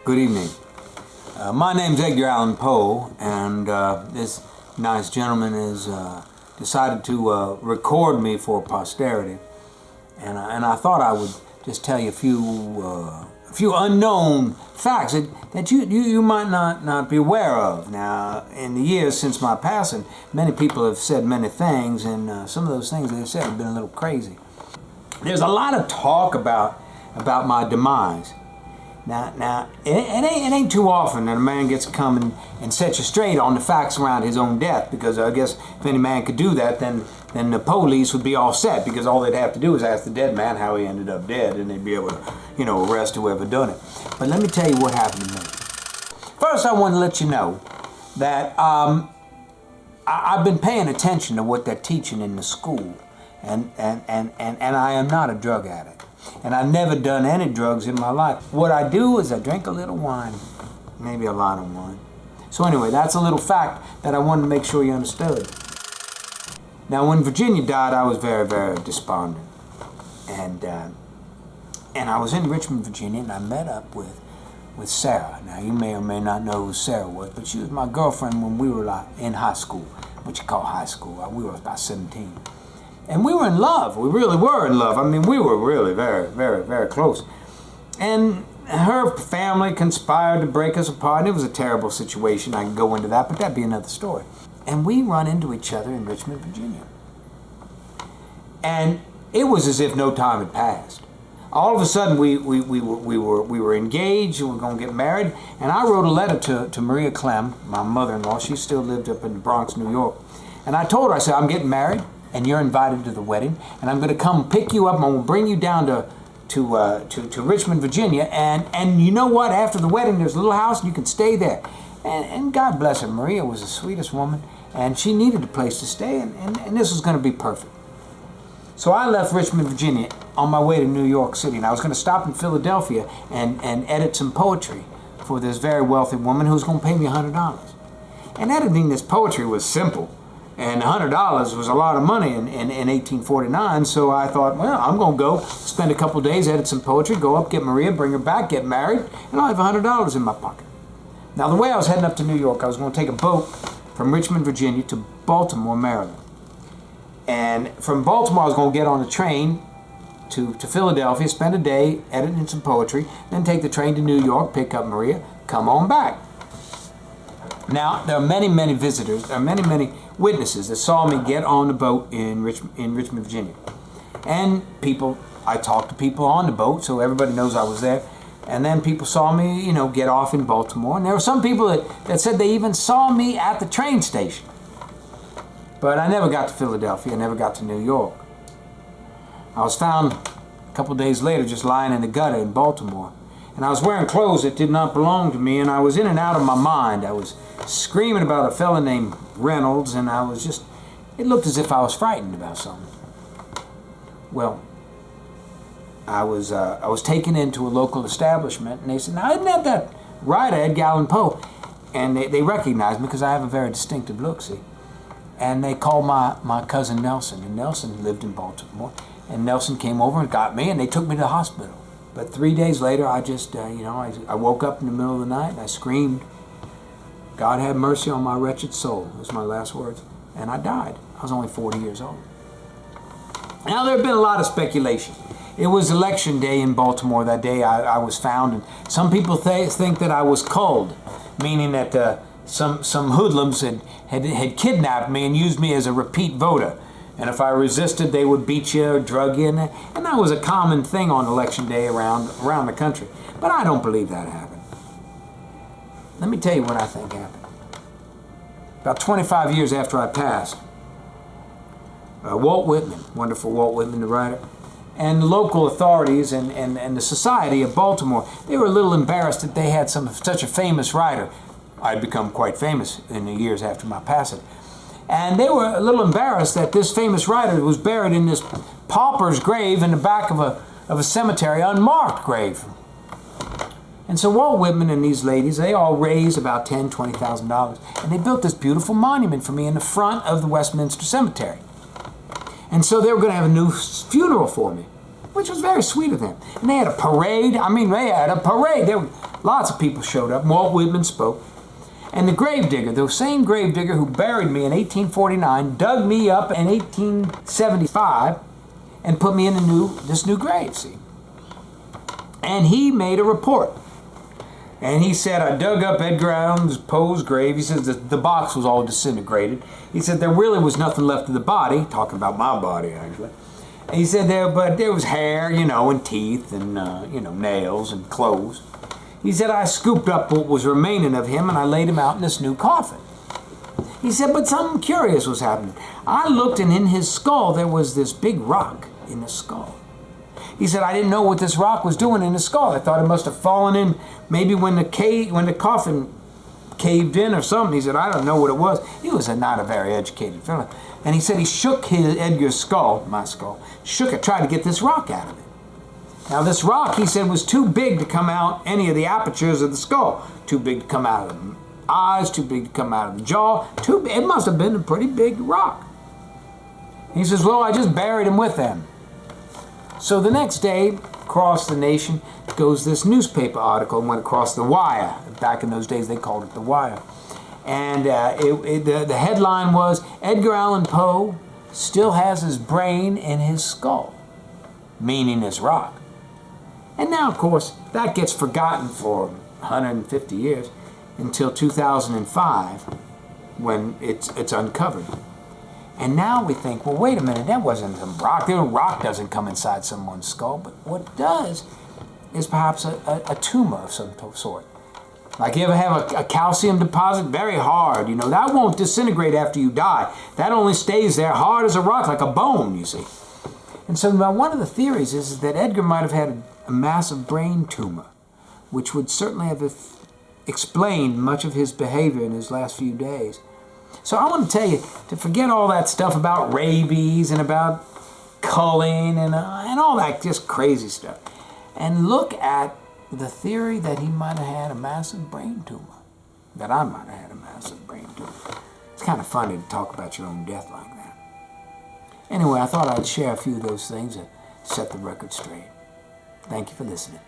Good evening. My name's Edgar Allan Poe, and this nice gentleman has decided to record me for posterity. And I thought I would just tell you a few unknown facts that you might not be aware of. Now, in the years since my passing, many people have said many things, and some of those things they've said have been a little crazy. There's a lot of talk about my demise. Now, it ain't too often that a man gets to come and set you straight on the facts around his own death, because I guess if any man could do that, then the police would be all set, because all they'd have to do is ask the dead man how he ended up dead, and they'd be able to, arrest whoever done it. But let me tell you what happened to me. First, I want to let you know that I've been paying attention to what they're teaching in the school, and I am not a drug addict. And I've never done any drugs in my life. What I do is I drink a little wine, maybe a lot of wine. So anyway, that's a little fact that I wanted to make sure you understood. Now, when Virginia died, I was very, very despondent. And I was in Richmond, Virginia, and I met up with Sarah. Now, you may or may not know who Sarah was, but she was my girlfriend when we were in high school, what you call high school. We were about 17. And we were in love. We really were in love. I mean, we were really very, very, very close. And her family conspired to break us apart, and it was a terrible situation. I can go into that, but that'd be another story. And we run into each other in Richmond, Virginia. And it was as if no time had passed. All of a sudden, we were engaged, and we were going to get married. And I wrote a letter to Maria Clem, my mother-in-law. She still lived up in the Bronx, New York. And I told her, I said, I'm getting married, and you're invited to the wedding, and I'm going to come pick you up, and I'm going to bring you down to Richmond, Virginia, and you know what? After the wedding, there's a little house, and you can stay there. And God bless her, Maria was the sweetest woman, and she needed a place to stay, and this was going to be perfect. So I left Richmond, Virginia, on my way to New York City, and I was going to stop in Philadelphia and edit some poetry for this very wealthy woman who was going to pay me $100. And editing this poetry was simple. And $100 was a lot of money in 1849, so I thought, well, I'm going to go spend a couple days, edit some poetry, go up, get Maria, bring her back, get married, and I'll have $100 in my pocket. Now, the way I was heading up to New York, I was going to take a boat from Richmond, Virginia to Baltimore, Maryland. And from Baltimore, I was going to get on a train to Philadelphia, spend a day editing some poetry, then take the train to New York, pick up Maria, come on back. Now, there are many, many visitors, there are many, many witnesses that saw me get on the boat in Richmond, Virginia. And I talked to people on the boat, so everybody knows I was there. And then people saw me, get off in Baltimore. And there were some people that said they even saw me at the train station. But I never got to Philadelphia, I never got to New York. I was found a couple days later just lying in the gutter in Baltimore. And I was wearing clothes that did not belong to me, and I was in and out of my mind. I was screaming about a fella named Reynolds, and it looked as if I was frightened about something. Well, I was taken into a local establishment, and they said, now, isn't that writer, Edgar Allan Poe? And they recognized me because I have a very distinctive look, see? And they called my cousin Nelson, and Nelson lived in Baltimore. And Nelson came over and got me, and they took me to the hospital. But 3 days later, I just, I woke up in the middle of the night, and I screamed, God have mercy on my wretched soul. Those were my last words. And I died. I was only 40 years old. Now, there have been a lot of speculation. It was election day in Baltimore that day I was found, and some people think that I was culled, meaning that some hoodlums had kidnapped me and used me as a repeat voter. And if I resisted, they would beat you or drug you. And that was a common thing on election day around the country. But I don't believe that happened. Let me tell you what I think happened. About 25 years after I passed, Walt Whitman, wonderful Walt Whitman, the writer, and the local authorities and the society of Baltimore, they were a little embarrassed that they had such a famous writer. I'd become quite famous in the years after my passing. And they were a little embarrassed that this famous writer was buried in this pauper's grave in the back of a cemetery, unmarked grave. And so Walt Whitman and these ladies, they all raised about $10,000, $20,000, and they built this beautiful monument for me in the front of the Westminster Cemetery. And so they were going to have a new funeral for me, which was very sweet of them. And they had a parade. I mean, they had a parade. Lots of people showed up. Walt Whitman spoke. And the gravedigger, the same gravedigger who buried me in 1849, dug me up in 1875 and put me in this new grave, see. And he made a report. And he said, I dug up Edgar Allan Poe's grave. He says the box was all disintegrated. He said there really was nothing left of the body, talking about my body, actually. And he said but there was hair, and teeth and, nails and clothes. He said, I scooped up what was remaining of him and I laid him out in this new coffin. He said, but something curious was happening. I looked and in his skull there was this big rock in the skull. He said, I didn't know what this rock was doing in his skull. I thought it must have fallen in maybe when the coffin caved in or something. He said, I don't know what it was. He was not a very educated fellow. And he said he shook Edgar's skull, my skull, shook it, tried to get this rock out of it. Now this rock, he said, was too big to come out any of the apertures of the skull. Too big to come out of the eyes, too big to come out of the jaw. It must have been a pretty big rock. He says, well, I just buried him with them. So the next day, across the nation, goes this newspaper article and went across the wire. Back in those days, they called it the wire. And the headline was, Edgar Allan Poe still has his brain in his skull, meaning his rock. And now, of course, that gets forgotten for 150 years until 2005 when it's uncovered. And now we think, well, wait a minute, that wasn't some rock. The rock doesn't come inside someone's skull, but what it does is perhaps a tumor of some sort. Like you ever have a calcium deposit, very hard, that won't disintegrate after you die. That only stays there hard as a rock, like a bone, you see. And so one of the theories is that Edgar might have had a massive brain tumor, which would certainly have explained much of his behavior in his last few days. So I want to tell you to forget all that stuff about rabies and about culling and all that just crazy stuff, and look at the theory that he might have had a massive brain tumor, that I might have had a massive brain tumor. It's kind of funny to talk about your own death like that. Anyway, I thought I'd share a few of those things and set the record straight. Thank you for listening.